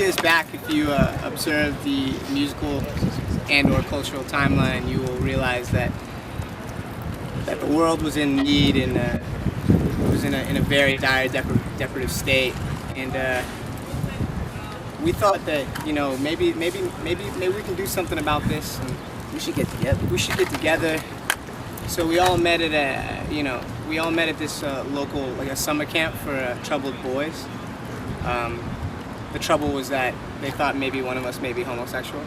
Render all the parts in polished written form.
years back, if you observe the musical and/or cultural timeline, you will realize that the world was in need and was in a very dire, decorative state, and we thought that maybe we can do something about this. And we should get together. We should get together. So we all met at this local, like a summer camp for troubled boys. The trouble was that they thought maybe one of us may be homosexual,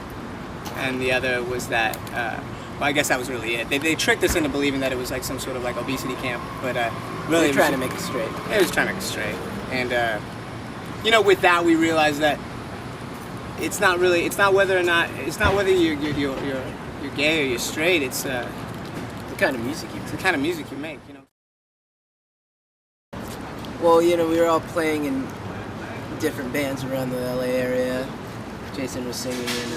and the other was that, well, I guess that was really it. They tricked us into believing that it was like some sort of like obesity camp, but really they were trying to make it straight. It was trying to make it straight, and with that we realized that it's not whether you're gay or you're straight. It's the kind of music you make. Well, we were all playing in different bands around the LA area. Jason was singing in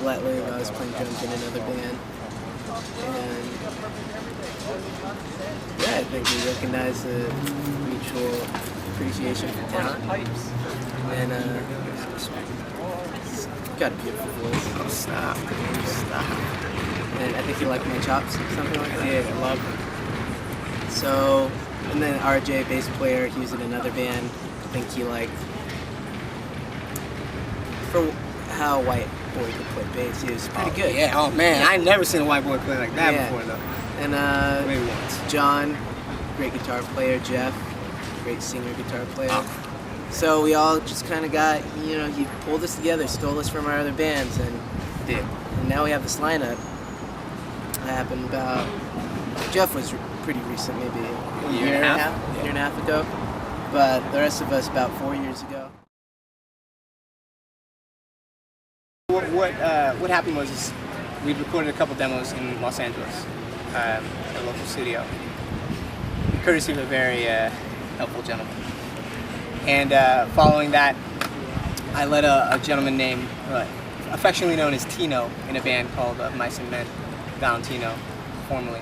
Letlive, I was playing drums in another band. And yeah, I think we recognized the mutual appreciation for talent. And got a beautiful voice. Oh, stop. And I think he liked my chops, something like that. Yeah, I love them. So, and then RJ, bass player, he was in another band. I think he liked, for how white boy could play bass, he was pretty good. Yeah, oh man, I never seen a white boy play like that before though. And maybe once. John, great guitar player. Jeff, great singer, guitar player. Oh. So we all just kind of got, he pulled us together, stole us from our other bands, and did. And now we have this lineup. That happened about, Jeff was pretty recent, maybe a year and a half ago. But the rest of us about 4 years ago. What happened was we recorded a couple demos in Los Angeles, at a local studio, courtesy of a very helpful gentleman. And following that, I let a gentleman named, affectionately known as Tino, in a band called Mice and Men, Valentino, formerly.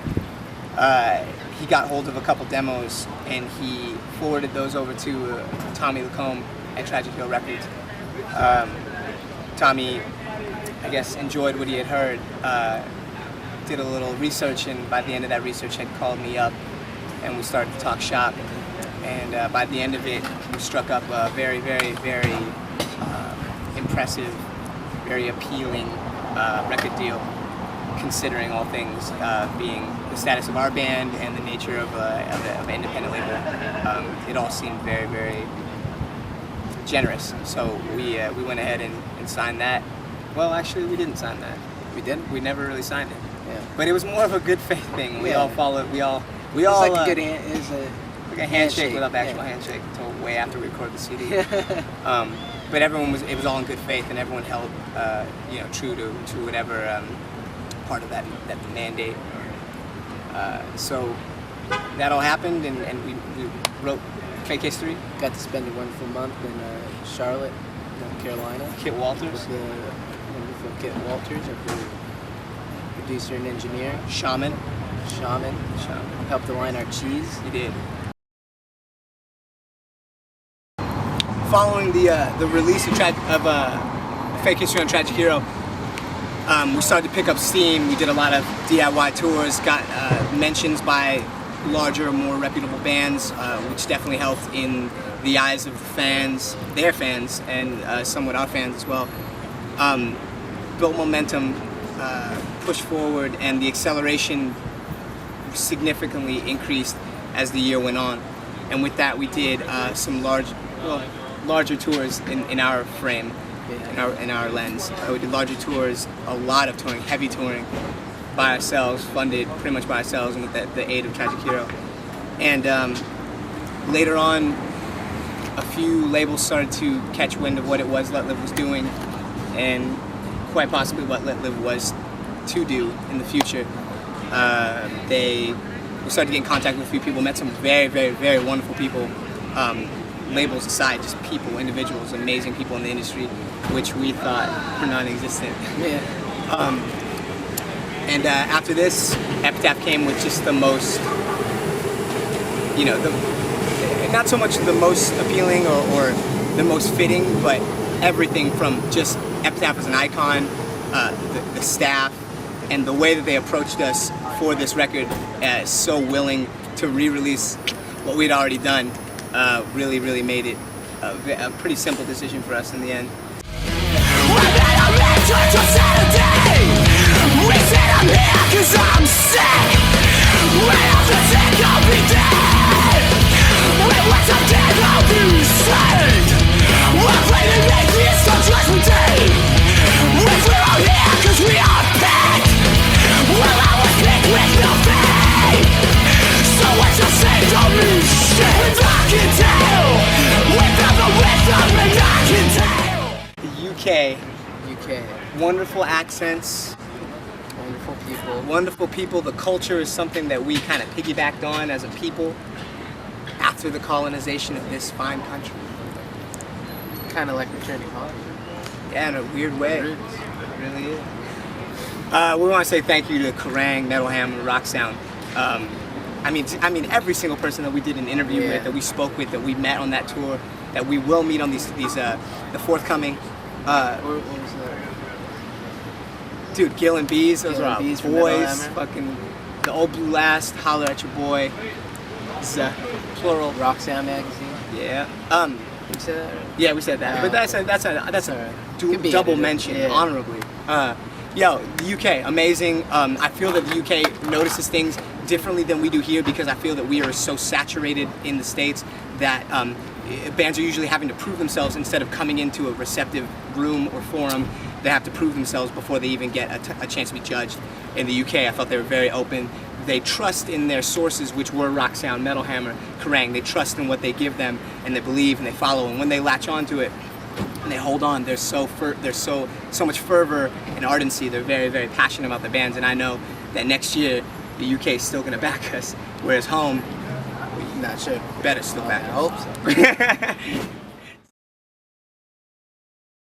He got hold of a couple demos and he forwarded those over to Tommy Lacombe at Tragic Hero Records. Tommy, I guess, enjoyed what he had heard, did a little research, and by the end of that research had called me up and we started to talk shop. And by the end of it, we struck up a very, very, very impressive, very appealing record deal, considering all things being the status of our band and the nature of an independent label. It all seemed very, very generous. So we went ahead and signed that. Well, actually, we didn't sign that. We didn't? We never really signed it. Yeah. But it was more of a good faith thing. We all followed. We all. It's like a good like a handshake without the actual handshake until way after we recorded the CD. But it was all in good faith, and everyone held, true to whatever part of that mandate. So that all happened, and we wrote Fake History. Got to spend a wonderful month in Charlotte, North Carolina. Kit Walters. With the wonderful Kit Walters, our producer and engineer. Shaman. Helped align our cheese. He did. Following the release of Fake History on Tragic Hero, we started to pick up steam. We did a lot of DIY tours, got mentions by larger, more reputable bands, which definitely helped in the eyes of fans, their fans, and somewhat our fans as well. Built momentum, pushed forward, and the acceleration significantly increased as the year went on. And with that, we did some larger tours in our frame, in our lens. We did larger tours, a lot of touring, heavy touring, by ourselves, funded pretty much by ourselves, and with the aid of Tragic Hero. And later on, a few labels started to catch wind of what it was Letlive was doing, and quite possibly what Letlive was to do in the future. We started to get in contact with a few people, met some very, very, very wonderful people, labels aside, just people, individuals, amazing people in the industry, which we thought were non-existent. Yeah. And after this, Epitaph came with just the most, not so much the most appealing or the most fitting, but everything from just Epitaph as an icon, the staff, and the way that they approached us for this record, so willing to re-release what we'd already done, really made it a pretty simple decision for us in the end. UK. Wonderful accents. Wonderful people. The culture is something that we kind of piggybacked on as a people after the colonization of this fine country. Kind of like returning home. Yeah, in a weird way. It really is. We want to say thank you to Kerrang, Metal Hammer, Rock Sound. I mean, every single person that we did an interview with, that we spoke with, that we met on that tour, that we will meet on the forthcoming. What was that? Dude, Gill and Bees, those are our Bees boys. Fucking the Old Blue Last, Holler at Your Boy. It's plural. Rock Sound magazine. Yeah. You said that? Right? Yeah, we said that. But that's a double mention, honorably. Yo, the UK, amazing. I feel that the UK notices things differently than we do here because I feel that we are so saturated in the States that bands are usually having to prove themselves instead of coming into a receptive room or forum. They have to prove themselves before they even get a chance to be judged. In the UK, I thought they were very open. They trust in their sources, which were Rock Sound, Metal Hammer, Kerrang. They trust in what they give them, and they believe and they follow. And when they latch onto it, and they hold on, there's so much fervor and ardency. They're very passionate about the bands, and I know that next year the UK is still gonna back us, whereas home, not sure. Better still back us. I hope so.